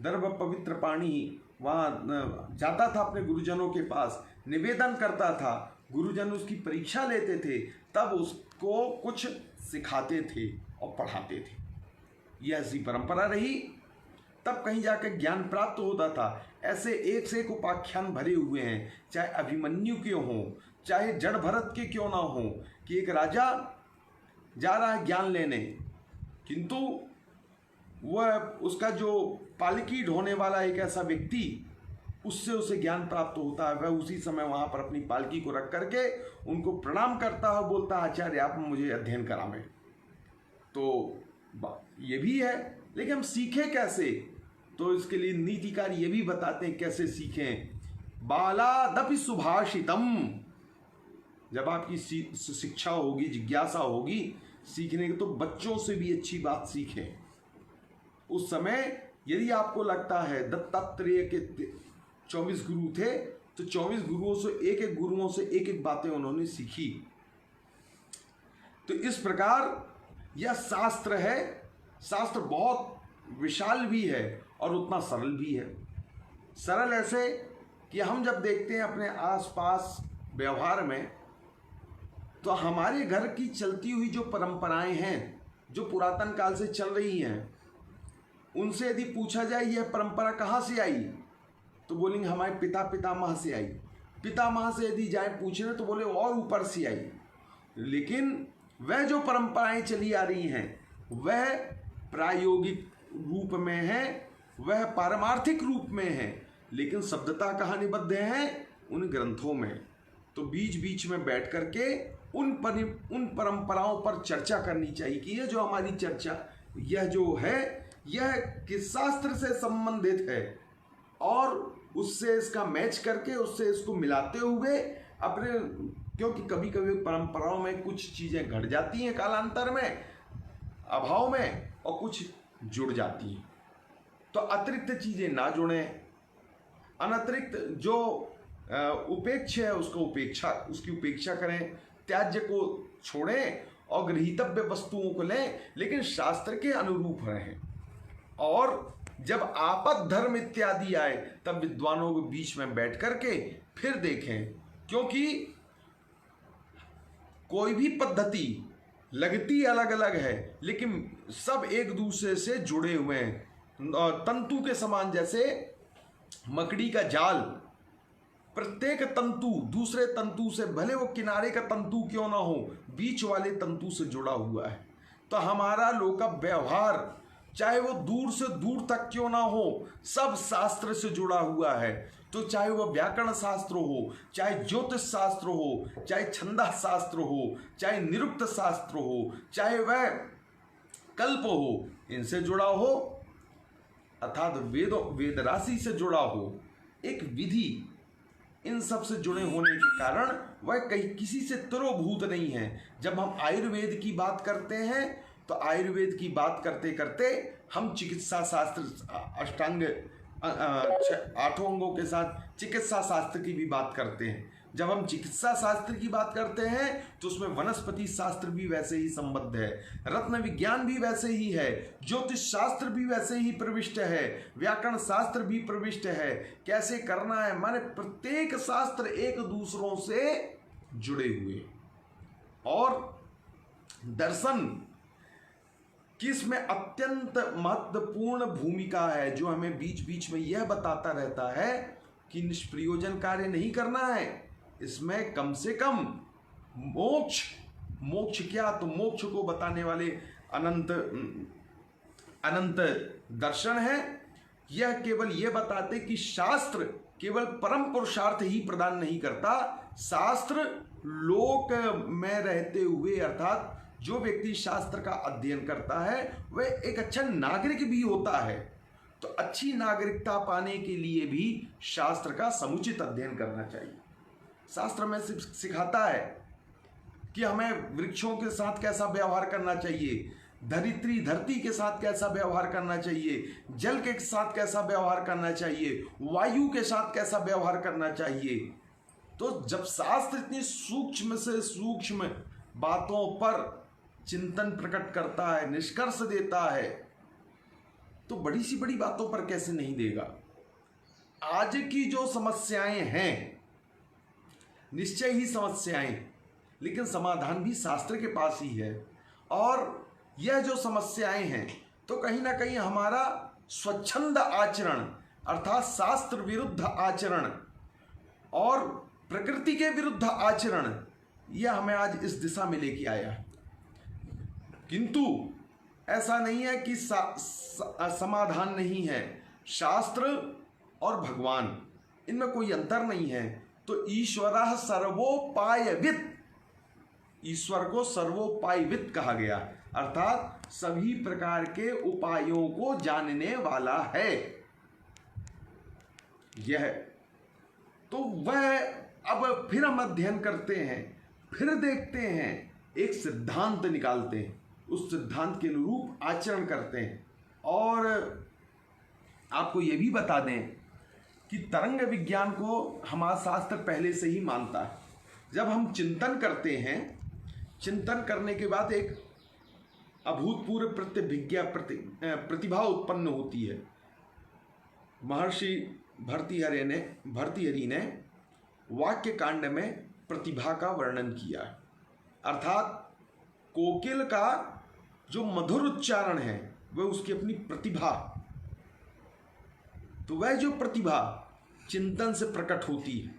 दर्भ पवित्र पानी वहाँ जाता था अपने गुरुजनों के पास, निवेदन करता था, गुरुजन उसकी परीक्षा लेते थे, तब उसको कुछ सिखाते थे और पढ़ाते थे। यह ऐसी परंपरा रही, तब कहीं जाकर ज्ञान प्राप्त होता था। ऐसे एक से एक उपाख्यान भरे हुए हैं, चाहे अभिमन्यु के हों, चाहे जड़ भरत के क्यों ना हो, कि एक राजा जा रहा है ज्ञान लेने, किंतु वह उसका जो पालकी ढोने वाला एक ऐसा व्यक्ति, उससे उसे ज्ञान प्राप्त होता है। वह उसी समय वहाँ पर अपनी पालकी को रख करके उनको प्रणाम करता है, बोलता है आचार्य आप मुझे अध्ययन करावें। तो ये भी है, लेकिन हम सीखें कैसे? तो इसके लिए नीतिकार ये भी बताते हैं कैसे सीखें। बालादपि सुभाषितम, जब आपकी शिक्षा होगी, जिज्ञासा होगी सीखने की, तो बच्चों से भी अच्छी बात सीखें। उस समय यदि आपको लगता है दत्तात्रेय के 24 गुरु थे, तो 24 गुरुओं से एक गुरुओं से एक बातें उन्होंने सीखी। तो इस प्रकार यह शास्त्र है। शास्त्र बहुत विशाल भी है और उतना सरल भी है। सरल ऐसे कि हम जब देखते हैं अपने आसपास व्यवहार में, तो हमारे घर की चलती हुई जो परंपराएं हैं, जो पुरातन काल से चल रही हैं, उनसे यदि पूछा जाए यह परंपरा कहाँ से आई, तो बोलेंगे हमारे पिता पितामह से आई। पितामह से यदि जाए पूछने तो बोले और ऊपर से आई। लेकिन वह जो परंपराएं चली आ रही हैं, वह प्रायोगिक रूप में है, वह पारमार्थिक रूप में है, लेकिन शब्दता कहाँ निबद्ध हैं? उन ग्रंथों में। तो बीच बीच में बैठ करके उन परंपराओं पर चर्चा करनी चाहिए कि यह जो हमारी चर्चा, यह जो है, यह किस शास्त्र से संबंधित है, और उससे इसका मैच करके, उससे इसको मिलाते हुए अपने, क्योंकि कभी कभी परंपराओं में कुछ चीज़ें घट जाती हैं कालांतर में, अभाव में, और कुछ जुड़ जाती हैं। तो अतिरिक्त चीज़ें ना जुड़ें, अनतिरिक्त जो उपेक्ष है उसकी उपेक्षा करें, त्याज्य को छोड़ें और गृहीतव्य वस्तुओं को लें, लेकिन शास्त्र के अनुरूप रहें। और जब आपद धर्म इत्यादि आए, तब विद्वानों के बीच में बैठ करके फिर देखें, क्योंकि कोई भी पद्धति लगती अलग अलग है, लेकिन सब एक दूसरे से जुड़े हुए हैं। तंतु के समान, जैसे मकड़ी का जाल, प्रत्येक तंतु दूसरे तंतु से, भले वो किनारे का तंतु क्यों ना हो, बीच वाले तंतु से जुड़ा हुआ है। तो हमारा लोक का व्यवहार, चाहे वो दूर से दूर तक क्यों ना हो, सब शास्त्र से जुड़ा हुआ है। तो चाहे वह व्याकरण शास्त्र हो, चाहे ज्योतिष शास्त्र हो, चाहे छंदा शास्त्र हो, चाहे निरुक्त शास्त्र हो, चाहे वह कल्प हो, इनसे जुड़ा हो, अर्थात वेद राशि से जुड़ा हो, एक विधि, इन सब से जुड़े होने के कारण वह कहीं किसी से तिरोभूत नहीं है। जब हम आयुर्वेद की बात करते हैं, तो आयुर्वेद की बात करते करते हम चिकित्सा शास्त्र, अष्टांग आठों अंगों के साथ चिकित्सा शास्त्र की भी बात करते हैं। जब हम चिकित्सा शास्त्र की बात करते हैं तो उसमें वनस्पति शास्त्र भी वैसे ही संबद्ध है, रत्न विज्ञान भी वैसे ही है, ज्योतिष शास्त्र भी वैसे ही प्रविष्ट है, व्याकरण शास्त्र भी प्रविष्ट है। कैसे करना है, माने प्रत्येक शास्त्र एक दूसरों से जुड़े हुए। और दर्शन की इसमें अत्यंत महत्वपूर्ण भूमिका है, जो हमें बीच बीच में यह बताता रहता है कि निष्प्रयोजन कार्य नहीं करना है। इसमें कम से कम मोक्ष क्या, तो मोक्ष को बताने वाले अनंत दर्शन है। यह केवल यह बताते कि शास्त्र केवल परम पुरुषार्थ ही प्रदान नहीं करता, शास्त्र लोक में रहते हुए, अर्थात जो व्यक्ति शास्त्र का अध्ययन करता है वह एक अच्छा नागरिक भी होता है। तो अच्छी नागरिकता पाने के लिए भी शास्त्र का समुचित अध्ययन करना चाहिए। शास्त्र में सिखाता है कि हमें वृक्षों के साथ कैसा व्यवहार करना चाहिए, धरती के साथ कैसा व्यवहार करना चाहिए, जल के साथ कैसा व्यवहार करना चाहिए, वायु के साथ कैसा व्यवहार करना चाहिए। तो जब शास्त्र इतनी सूक्ष्म से सूक्ष्म बातों पर चिंतन प्रकट करता है, निष्कर्ष देता है, तो बड़ी सी बड़ी बातों पर कैसे नहीं देगा। आज की जो समस्याएं हैं, निश्चय ही समस्याएं, लेकिन समाधान भी शास्त्र के पास ही है। और यह जो समस्याएं हैं, तो कहीं ना कहीं हमारा स्वच्छंद आचरण, अर्थात शास्त्र विरुद्ध आचरण और प्रकृति के विरुद्ध आचरण, यह हमें आज इस दिशा में लेके आया। किंतु ऐसा नहीं है कि समाधान नहीं है। शास्त्र और भगवान, इनमें कोई अंतर नहीं है। तो ईश्वरः सर्वोपायवित्, ईश्वर को सर्वोपायवित् कहा गया, अर्थात सभी प्रकार के उपायों को जानने वाला है यह। तो वह, अब फिर हम अध्ययन करते हैं, फिर देखते हैं, एक सिद्धांत निकालते हैं, उस सिद्धांत के अनुरूप आचरण करते हैं। और आपको यह भी बता दें कि तरंग विज्ञान को हमारा शास्त्र पहले से ही मानता है। जब हम चिंतन करते हैं, चिंतन करने के बाद एक अभूतपूर्व प्रतिभा उत्पन्न होती है। महर्षि भर्तृहरि ने वाक्य कांड में प्रतिभा का वर्णन किया, अर्थात कोकिल का जो मधुर उच्चारण है वह उसकी अपनी प्रतिभा। तो वह जो प्रतिभा चिंतन से प्रकट होती है,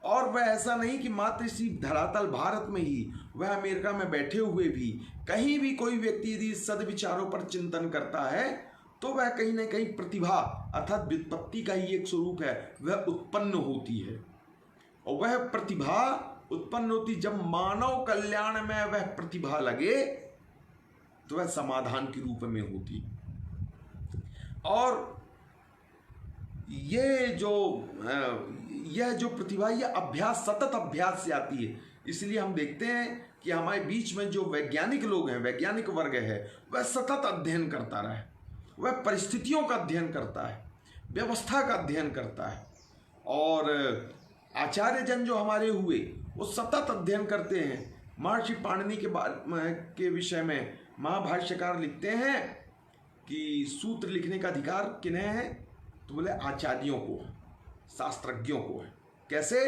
और वह ऐसा नहीं कि मात्र इसी धरातल भारत में ही, वह अमेरिका में बैठे हुए भी कहीं भी कोई व्यक्ति यदि सद्विचारों पर चिंतन करता है तो वह कहीं ना कहीं प्रतिभा, अर्थात व्युत्पत्ति का ही एक स्वरूप है, वह उत्पन्न होती है। और वह प्रतिभा उत्पन्न होती, जब मानव कल्याण में वह प्रतिभा लगे तो वह समाधान के रूप में होती। और यह जो प्रतिभा, यह अभ्यास, सतत अभ्यास से आती है। इसलिए हम देखते हैं कि हमारे बीच में जो वैज्ञानिक लोग हैं, वैज्ञानिक वर्ग है, वह सतत अध्ययन करता रहे, वह परिस्थितियों का अध्ययन करता है, व्यवस्था का अध्ययन करता है। और आचार्य जन जो हमारे हुए वो सतत अध्ययन करते हैं। महर्षि पाणिनि के विषय में महाभाष्यकार लिखते हैं कि सूत्र लिखने का अधिकार किन्हें है, तो बोले आचार्यों को, शास्त्रज्ञों को है। कैसे?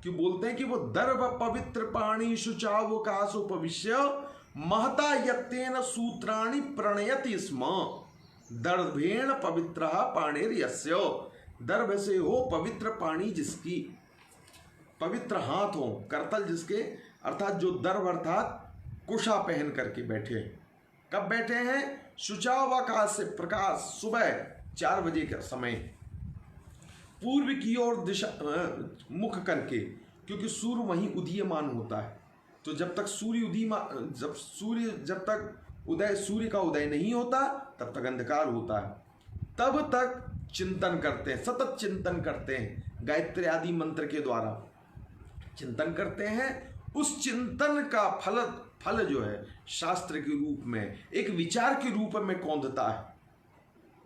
कि बोलते हैं कि वो दर्भ पवित्र पाणी शुचावकाश उपविश्य महता यत्तेन सूत्राणि प्रणयति स्म, दर्भेण पवित्र पाणिर्यस्य। दर्भ से हो पवित्र पाणी जिसकी, पवित्र हाथ हो, करतल जिसके, अर्थात जो दर्भ अर्थात कुशा पहन करके बैठे। कब बैठे हैं? शुचावकाश से, प्रकाश सुबह 4 बजे का समय, पूर्व की ओर दिशा मुख करके, क्योंकि सूर्य वहीं उदीयमान होता है। तो जब तक सूर्य का उदय नहीं होता तब तक अंधकार होता है। तब तक चिंतन करते हैं, सतत चिंतन करते हैं, गायत्री आदि मंत्र के द्वारा चिंतन करते हैं। उस चिंतन का फल जो है शास्त्र के रूप में, एक विचार के रूप में कौंधता है।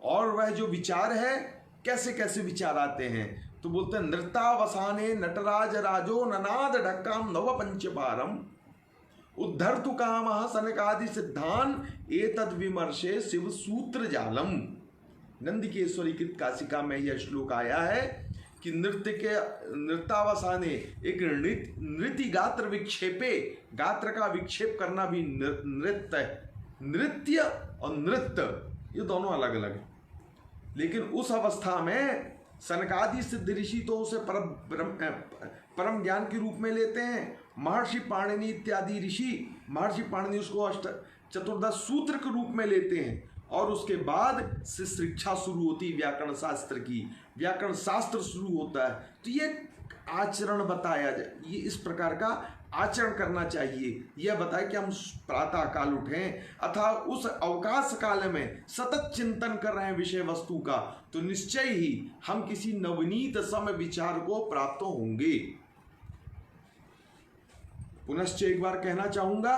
और वह जो विचार है कैसे कैसे विचार आते हैं। तो बोलते हैं नृत्यावसाने नटराज राजो ननाद ढक्काम नव पंचपारम उद्धर्तु कामः सनकादि सिद्धान एतद विमर्शे शिव सूत्र जालम। नंदिकेश्वरी कृत काशिका में यह श्लोक आया है कि नृत्यावसाने एक नृत्य गात्र विक्षेपे, गात्र का विक्षेप करना भी नृत्य है। नृत्य और नृत्य ये दोनों अलग अलग है, लेकिन उस अवस्था में सनकादि सिद्ध ऋषि तो उसे परम ज्ञान के रूप में लेते हैं। महर्षि पाणिनि इत्यादि ऋषि, महर्षि पाणिनि उसको चतुर्दश सूत्र के रूप में लेते हैं, और उसके बाद से शिक्षा शुरू होती व्याकरण शास्त्र की, व्याकरण शास्त्र शुरू होता है। तो ये आचरण बताया जाए, ये इस प्रकार का आचरण करना चाहिए। यह बताए कि हम प्रातः काल उठें अथवा उस अवकाश काल में सतत चिंतन कर रहे हैं विषय वस्तु का, तो निश्चय ही हम किसी नवनीत समय विचार को प्राप्त होंगे। पुनश्च एक बार कहना चाहूंगा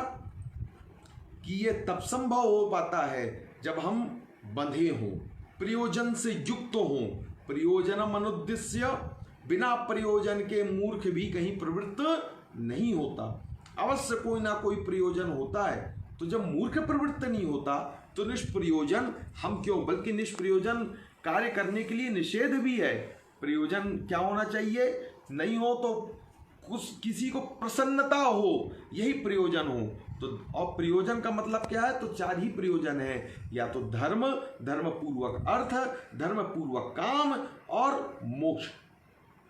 कि यह तब संभव हो पाता है जब हम बंधे हों, प्रयोजन से युक्त हों। प्रयोजनम अनुद्देश्य, बिना प्रयोजन के मूर्ख भी कहीं प्रवृत्त नहीं होता। अवश्य कोई ना कोई प्रयोजन होता है। तो जब मूर्ख प्रवृत्त नहीं होता तो निष्प्रयोजन हम क्यों, बल्कि निष्प्रयोजन कार्य करने के लिए निषेध भी है। प्रयोजन क्या होना चाहिए, नहीं हो तो किसी को प्रसन्नता हो, यही प्रयोजन हो। तो और प्रयोजन का मतलब क्या है, तो चार ही प्रयोजन है, या तो धर्म, धर्म पूर्वक अर्थ, धर्म पूर्वक काम और मोक्ष।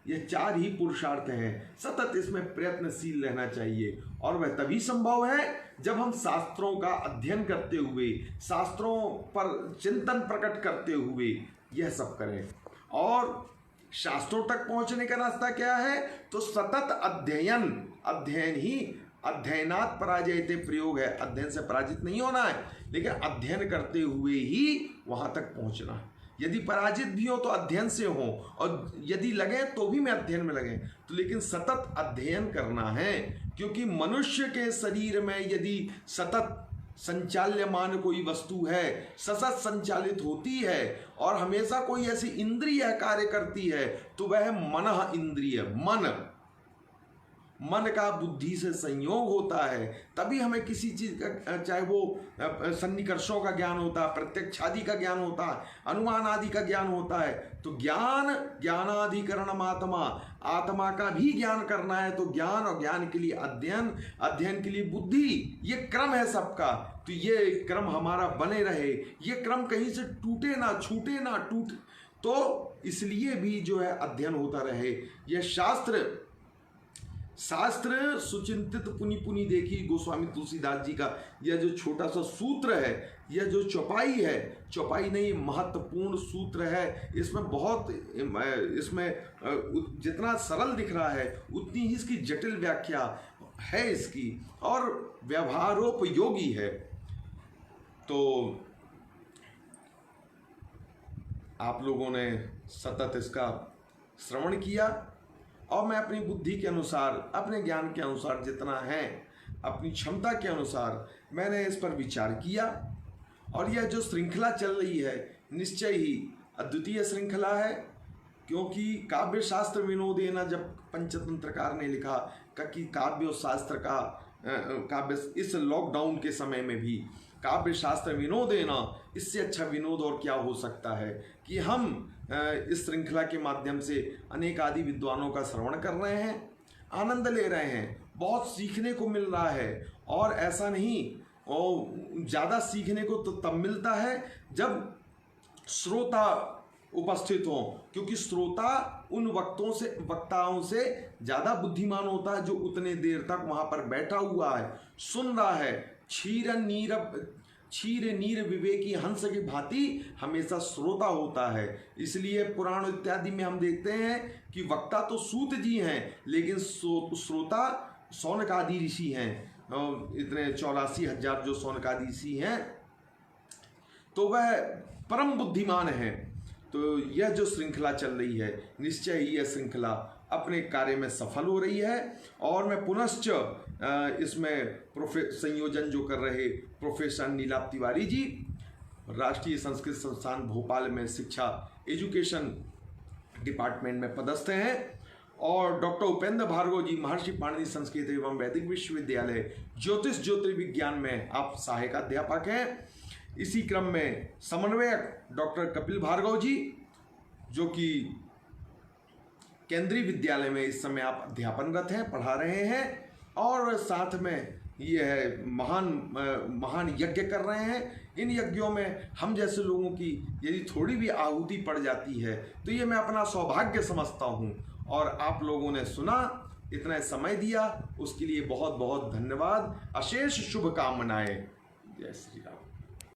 ये चार ही पुरुषार्थ हैं। सतत इसमें प्रयत्नशील रहना चाहिए, और वह तभी संभव है जब हम शास्त्रों का अध्ययन करते हुए, शास्त्रों पर चिंतन प्रकट करते हुए यह सब करें। और शास्त्रों तक पहुंचने का रास्ता क्या है, तो सतत अध्ययन, अध्ययन ही अध्ययनात् पराजयते प्रयोग है। अध्ययन से पराजित नहीं होना है, लेकिन अध्ययन करते हुए ही वहां तक पहुंचना है। यदि पराजित भी हो तो अध्ययन से हो, और यदि लगे तो भी मैं अध्ययन में लगे, तो लेकिन सतत अध्ययन करना है। क्योंकि मनुष्य के शरीर में यदि सतत संचाल्यमान कोई वस्तु है, सतत संचालित होती है, और हमेशा कोई ऐसी इंद्रिय कार्य करती है, तो वह मन इंद्रिय, मन का बुद्धि से संयोग होता है। तभी हमें किसी चीज का, चाहे वो सन्निकर्षों का ज्ञान होता है, प्रत्यक्षादि का ज्ञान होता है, अनुमान आदि का ज्ञान होता है। तो ज्ञान, ज्ञानाधिकरणम आत्मा, आत्मा का भी ज्ञान करना है, तो ज्ञान, और ज्ञान के लिए अध्ययन, अध्ययन के लिए बुद्धि, ये क्रम है सबका। तो ये क्रम हमारा बने रहे, ये क्रम कहीं से टूटे ना, छूटे ना, तो इसलिए भी जो है अध्ययन होता रहे। यह शास्त्र सुचिंतित पुनि पुनि देखी, गोस्वामी तुलसीदास जी का यह जो छोटा सा सूत्र है, यह जो चौपाई है, चौपाई नहीं महत्वपूर्ण सूत्र है। इसमें बहुत, इसमें जितना सरल दिख रहा है उतनी ही इसकी जटिल व्याख्या है इसकी, और व्यवहारोपयोगी है। तो आप लोगों ने सतत इसका श्रवण किया, और मैं अपनी बुद्धि के अनुसार, अपने ज्ञान के अनुसार जितना है, अपनी क्षमता के अनुसार मैंने इस पर विचार किया। और यह जो श्रृंखला चल रही है निश्चय ही अद्वितीय श्रृंखला है। क्योंकि काव्य शास्त्र विनोदेन, जब पंचतंत्रकार ने लिखा कि काव्य और शास्त्र का, काव्य इस लॉकडाउन के समय में भी काव्य शास्त्र विनोदेन, इससे अच्छा विनोद और क्या हो सकता है कि हम इस श्रृंखला के माध्यम से अनेक आदि विद्वानों का श्रवण कर रहे हैं, आनंद ले रहे हैं, बहुत सीखने को मिल रहा है। और ऐसा नहीं, और ज़्यादा सीखने को तो तब मिलता है जब श्रोता उपस्थित हों, क्योंकि श्रोता उन वक्ताओं से ज़्यादा बुद्धिमान होता है जो उतने देर तक वहाँ पर बैठा हुआ है, सुन रहा है। क्षीर नीर विवेकी हंस की भांति हमेशा श्रोता होता है। इसलिए पुराण इत्यादि में हम देखते हैं कि वक्ता तो सूत जी हैं, लेकिन श्रोता शौनकादि ऋषि हैं। इतने 84,000 जो शौनकादि ऋषि हैं, तो वह परम बुद्धिमान है। तो यह जो श्रृंखला चल रही है, निश्चय ही यह श्रृंखला अपने कार्य में सफल हो रही है। और मैं पुनश्च इसमें संयोजन जो कर रहे प्रोफेसर नीलाभ तिवारी जी, राष्ट्रीय संस्कृत संस्थान भोपाल में शिक्षा एजुकेशन डिपार्टमेंट में पदस्थ हैं। और डॉक्टर उपेंद्र भार्गव जी महर्षि पाणिनि संस्कृत एवं वैदिक विश्वविद्यालय ज्योतिष ज्योतिर्विज्ञान में आप सहायक अध्यापक हैं। इसी क्रम में समन्वयक डॉक्टर कपिल भार्गव जी, जो कि केंद्रीय विद्यालय में इस समय आप अध्यापनरत हैं, पढ़ा रहे हैं। और साथ में यह महान यज्ञ कर रहे हैं। इन यज्ञों में हम जैसे लोगों की यदि थोड़ी भी आहुति पड़ जाती है तो ये मैं अपना सौभाग्य समझता हूँ। और आप लोगों ने सुना, इतना समय दिया, उसके लिए बहुत बहुत धन्यवाद। अशेष शुभकामनाएं। जय श्री राम।